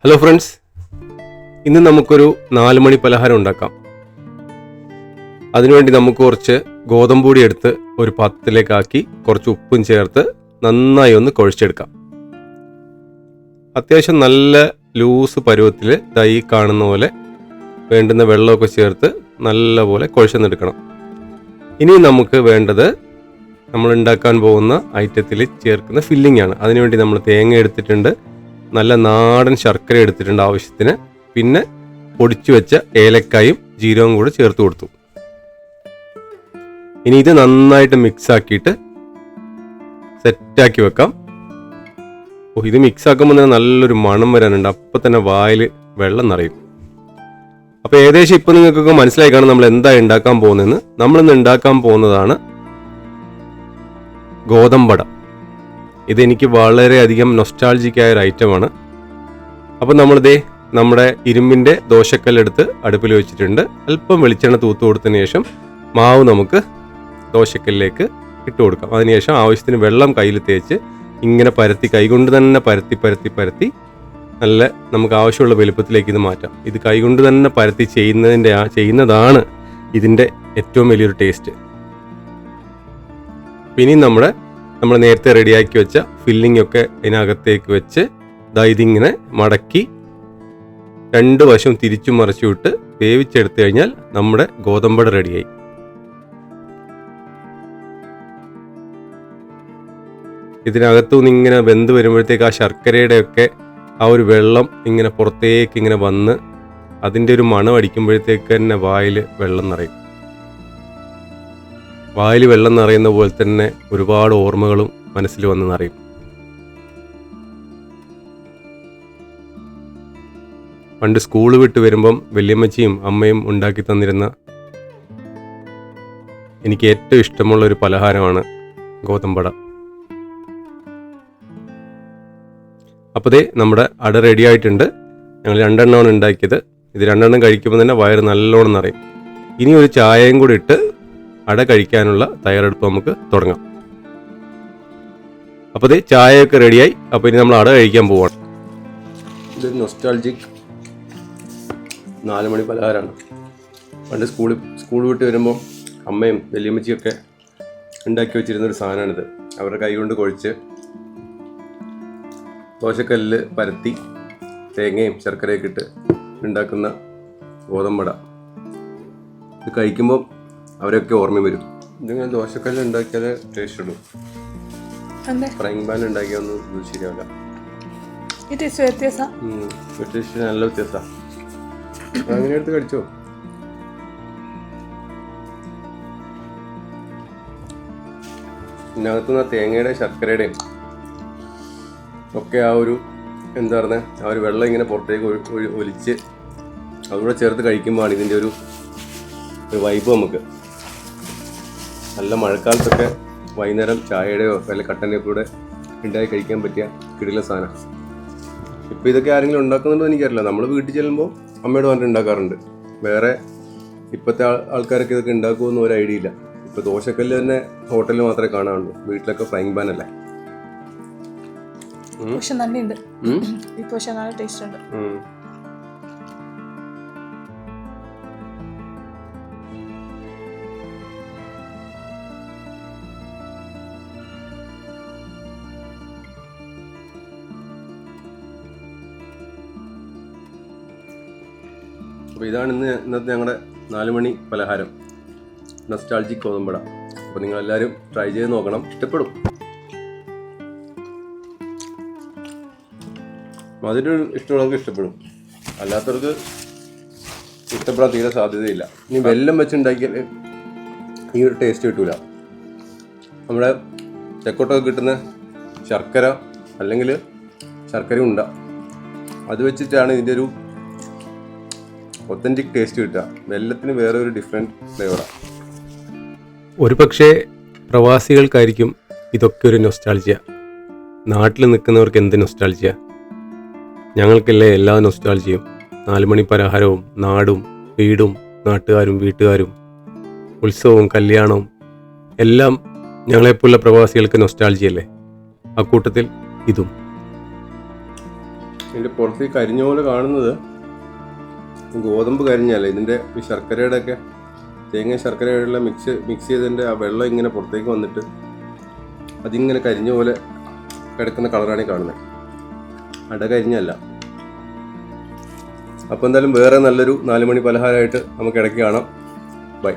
Hello friends, ഇന്ന് നമുക്കൊരു 4 മണി പലഹാരം ഉണ്ടാക്കാം. അതിനുവേണ്ടി നമുക്ക് കുറച്ച് ഗോതമ്പൊടി എടുത്ത് ഒരു പാത്രത്തിലേക്കാക്കി കുറച്ച് ഉപ്പും ചേർത്ത് നന്നായി ഒന്ന് കുഴച്ചെടുക്കാം. അത്യാവശ്യം നല്ല ലൂസ് പരുവത്തിൽ ഈ കാണുന്ന പോലെ വേണ്ടുന്ന വെള്ളമൊക്കെ ചേർത്ത് നല്ലപോലെ കുഴച്ചെടുക്കണം. ഇനി നമുക്ക് വേണ്ടത് നമ്മൾ ഉണ്ടാക്കാൻ പോകുന്ന ഐറ്റത്തിൽ ചേർക്കുന്ന ഫില്ലിംഗ് ആണ്. അതിനുവേണ്ടി നമ്മൾ തേങ്ങ എടുത്തിട്ടുണ്ട്, നല്ല നാടൻ ശർക്കര എടുത്തിട്ടുണ്ട് ആവശ്യത്തിന്, പിന്നെ പൊടിച്ചു വെച്ച ഏലക്കായും ജീരകവും കൂടെ ചേർത്ത് കൊടുത്തു. ഇനി ഇത് നന്നായിട്ട് മിക്സ് ആക്കിയിട്ട് സെറ്റാക്കി വെക്കാം. ഇത് മിക്സ് ആക്കുമ്പോൾ തന്നെ നല്ലൊരു മണം വരാനുണ്ട്, അപ്പം തന്നെ വായിൽ വെള്ളം നിറയും. അപ്പോൾ ഏകദേശം ഇപ്പം നിങ്ങൾക്കൊക്കെ മനസ്സിലായി കാണും നമ്മൾ എന്താ ഉണ്ടാക്കാൻ പോകുന്നതെന്ന്. നമ്മളിന്ന് ഉണ്ടാക്കാൻ പോകുന്നതാണ് ഗോതമ്പട. ഇതെനിക്ക് വളരെയധികം നൊസ്റ്റാൾജിക്കായ ഒരു ഐറ്റമാണ്. അപ്പോൾ നമ്മുടെ ഇരുമ്പിൻ്റെ ദോശക്കല്ലെടുത്ത് അടുപ്പിൽ വെച്ചിട്ടുണ്ട്. അല്പം വെളിച്ചെണ്ണ തൂത്ത് കൊടുത്തതിന് ശേഷം മാവ് നമുക്ക് ദോശക്കല്ലിലേക്ക് ഇട്ട് കൊടുക്കാം. അതിനുശേഷം ആവശ്യത്തിന് വെള്ളം കയ്യിൽ തേച്ച് ഇങ്ങനെ പരത്തി, കൈകൊണ്ട് തന്നെ പരത്തി നല്ല നമുക്ക് ആവശ്യമുള്ള വലുപ്പത്തിലേക്ക് ഇത് മാറ്റാം. ഇത് കൈകൊണ്ട് തന്നെ പരത്തി ചെയ്യുന്നതാണ് ഇതിൻ്റെ ഏറ്റവും വലിയൊരു ടേസ്റ്റ്. പിന്നെ നമ്മൾ നേരത്തെ റെഡിയാക്കി വെച്ച ഫില്ലിംഗ് ഒക്കെ ഇതിനകത്തേക്ക് വെച്ച് ഇതിങ്ങനെ മടക്കി 2 വശവും തിരിച്ചു മറിച്ചു വിട്ട് വേവിച്ചെടുത്തു കഴിഞ്ഞാൽ നമ്മുടെ ഗോതമ്പട റെഡിയായി. ഇതിനകത്തുനിന്ന് ഇങ്ങനെ വെന്ത് വരുമ്പോഴത്തേക്ക് ആ ശർക്കരയുടെ ഒക്കെ ആ ഒരു വെള്ളം ഇങ്ങനെ പുറത്തേക്ക് ഇങ്ങനെ വന്ന് അതിൻ്റെ ഒരു മണം അടിക്കുമ്പോഴത്തേക്ക് തന്നെ വായിൽ വെള്ളം നിറയും. വായിൽ വെള്ളം നിറയുന്ന പോലെ തന്നെ ഒരുപാട് ഓർമ്മകളും മനസ്സിൽ വന്ന് നിറയും. പണ്ട് സ്കൂൾ വിട്ട് വരുമ്പം വല്യമ്മച്ചിയും അമ്മയും ഉണ്ടാക്കി തന്നിരുന്ന എനിക്ക് ഏറ്റവും ഇഷ്ടമുള്ള ഒരു പലഹാരമാണ് ഗോതമ്പട. അപ്പോൾ നമ്മുടെ അട റെഡി ആയിട്ടുണ്ട്. ഞങ്ങൾ 2 എണ്ണമാണ് ഉണ്ടാക്കിയത്. ഇത് 2 എണ്ണം കഴിക്കുമ്പോൾ തന്നെ വയറ് നല്ലോണം നിറയും. ഇനി ഒരു ചായയും കൂടി ഇട്ട് അട കഴിക്കാനുള്ള തയ്യാറെടുപ്പ് നമുക്ക് തുടങ്ങാം. അപ്പോൾ ചായയൊക്കെ റെഡിയായി. അപ്പോൾ ഇനി നമ്മൾ അട കഴിക്കാൻ പോവാണ്. ഇതൊരു നൊസ്റ്റാൾജിക് 4 മണി പലഹാരമാണ്. പണ്ട് സ്കൂൾ വിട്ട് വരുമ്പോൾ അമ്മയും വല്യമ്മച്ചിയൊക്കെ ഉണ്ടാക്കി വെച്ചിരുന്നൊരു സാധനമാണിത്. അവരുടെ കൈ കൊണ്ട് കുഴച്ച് ദോശക്കല്ലിൽ പരത്തി തേങ്ങയും ശർക്കരയൊക്കെ ഇട്ട് ഉണ്ടാക്കുന്ന ഗോതമ്പട. ഇത് കഴിക്കുമ്പോൾ അവരൊക്കെ ഓർമ്മ വരും. ഇതിങ്ങനെ ദോശക്കല്ല് ഉണ്ടാക്കിയാൽ ടേസ്റ്റ് ഇടും. ഫ്രൈങ് പാൻ ഉണ്ടാക്കിയൊന്നും ശരിയാവില്ല. നല്ല വ്യത്യാസമാണ്. അങ്ങനെ എടുത്ത് കഴിച്ചോ. ഇതിനകത്തുനിന്ന് തേങ്ങയുടെ ശർക്കരയുടെയും ഒക്കെ ആ ഒരു എന്താ പറയുക, ആ ഒരു വെള്ളം ഇങ്ങനെ പുറത്തേക്ക് ഒലിച്ച് അതുകൂടെ ചേർത്ത് കഴിക്കുമ്പോഴാണ് ഇതിൻ്റെ ഒരു വൈബ് നമുക്ക്. നല്ല മഴക്കാലത്തൊക്കെ വൈകുന്നേരം ചായയുടെയോ വല്ല കട്ടൻ്റെയോ കൂടെ ഉണ്ടാക്കി കഴിക്കാൻ പറ്റിയ കിടില സാധനം. ഇപ്പോൾ ഇതൊക്കെ ആരെങ്കിലും ഉണ്ടാക്കുന്നുണ്ടോ എനിക്കറിയില്ല. നമ്മൾ വീട്ടിൽ ചെല്ലുമ്പോൾ അമ്മയോട് പറഞ്ഞിട്ട് ഉണ്ടാക്കാറുണ്ട്. വേറെ ഇപ്പോഴത്തെ ആൾക്കാരൊക്കെ ഇതൊക്കെ ഉണ്ടാക്കുമെന്ന് ഒരു ഐഡിയ ഇല്ല. ഇപ്പോൾ ദോശക്കല്ല് തന്നെ ഹോട്ടലിൽ മാത്രമേ കാണാറുള്ളൂ. വീട്ടിലൊക്കെ ഫ്രൈങ് പാൻ അല്ലേ. അപ്പോൾ ഇതാണ് ഇന്നത്തെ ഞങ്ങളുടെ 4 മണി പലഹാരം, നൊസ്റ്റാൾജിക് ഗോതമ്പട. അപ്പോൾ നിങ്ങളെല്ലാവരും ട്രൈ ചെയ്ത് നോക്കണം, ഇഷ്ടപ്പെടും. മധുരം ഇഷ്ടമുള്ളവർക്ക് ഇഷ്ടപ്പെടും, അല്ലാത്തവർക്ക് ഇഷ്ടപ്പെടാൻ തീരെ സാധ്യതയില്ല. ഇനി വെല്ലം വെച്ചുണ്ടാക്കിയാൽ ഈ ഒരു ടേസ്റ്റ് കിട്ടൂല. നമ്മുടെ തെക്കോട്ടൊക്കെ കിട്ടുന്ന ശർക്കര അല്ലെങ്കിൽ ശർക്കര ഉണ്ട, അത് വെച്ചിട്ടാണ് ഇതിൻ്റെ ഒരു ഒത്തൻറ്റിക് ടേസ്റ്റ് കിട്ടുക. വെല്ലത്തിന് വേറെ ഒരു ഡിഫറെൻറ്റ് ഫ്ലേവറാണ്. ഒരു പക്ഷേ പ്രവാസികൾക്കായിരിക്കും ഇതൊക്കെ ഒരു നൊസ്റ്റാൾജിയ. നാട്ടിൽ നിൽക്കുന്നവർക്ക് എന്ത് നൊസ്റ്റാൾജിയ? ഞങ്ങൾക്കല്ലേ എല്ലാ നൊസ്റ്റാൾജിയും. 4 മണി പലഹാരവും നാടും വീടും നാട്ടുകാരും വീട്ടുകാരും ഉത്സവവും കല്യാണവും എല്ലാം ഞങ്ങളെപ്പോലുള്ള പ്രവാസികൾക്ക് നൊസ്റ്റാൾജിയല്ലേ. അക്കൂട്ടത്തിൽ ഇതും. ഇതിൻ്റെ പുറത്ത് കരിഞ്ഞ പോലെ കാണുന്നത് ഗോതമ്പ് കരിഞ്ഞല്ല, ഇതിൻ്റെ ഈ ശർക്കരയുടെ ഒക്കെ തേങ്ങ ശർക്കരയുള്ള മിക്സ് ചെയ്തതിൻ്റെ ആ വെള്ളം ഇങ്ങനെ പുറത്തേക്ക് വന്നിട്ട് അതിങ്ങനെ കരിഞ്ഞ പോലെ കിടക്കുന്ന കളറാണ് ഈ കാണുന്നത്. അട കരിഞ്ഞല്ല. അപ്പോൾ എന്തായാലും വേറെ നല്ലൊരു 4 മണി പലഹാരമായിട്ട് നമുക്ക് ഇടയ്ക്ക് കാണാം. ബൈ.